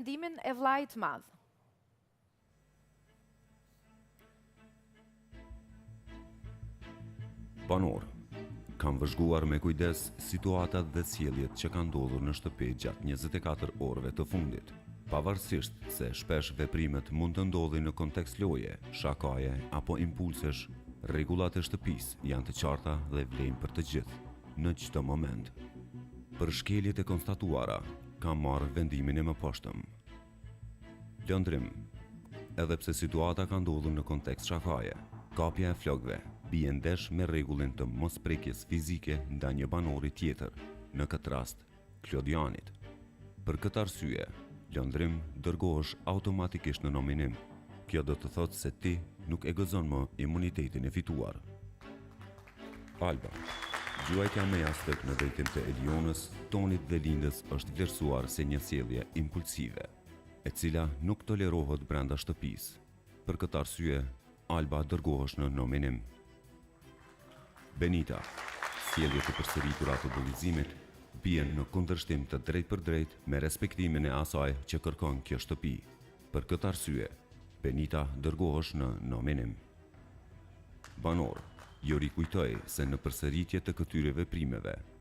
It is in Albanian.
Ndimin e vllait madh. Banor, kam vëzhguar me kujdes situatat dhe sjelljet që kanë ndodhur në shtëpi gjatë 24 orëve të fundit. Pavarësisht se shpesh veprimet mund të ndodhin në kontekst loje, shakaje apo impulsesh, rregullat e shtëpisë janë të qarta dhe vlejnë për të gjithë, në çdo moment. Për shkeljet e konstatuara, kam marrë vendimin e mëposhtëm. Lëndrim, edhe pse situata ka ndodhur në kontekst shakaje, kapja e flokëve bie ndesh me rregullin të mosprekjes fizike ndaj një banori tjetër, në këtë rast Klodianit. Për këtë arsye, lëndrim dërgohesh automatikisht në nominim. Kjo do të thotë se ti nuk e gëzon më imunitetin e fituar. Alba, gjuajtja me jashtëk në drejtim të Elionës, Tonit dhe Lindës është vlerësuar si një sjellje impulsive, e cila nuk tolerohet brenda shtëpisë. Për këtë arsye, Alba dërgohesh në nominim. Benita, sjelljet e përsëritura të bullizimit bien në kundërshtim të drejtpërdrejt me respektimin e asaj që kërkon kjo shtëpi. Për këtë arsye, Benita dërgohesh në nominim. Banor, jo rikujtoj se në përsëritje të këtyre veprimeve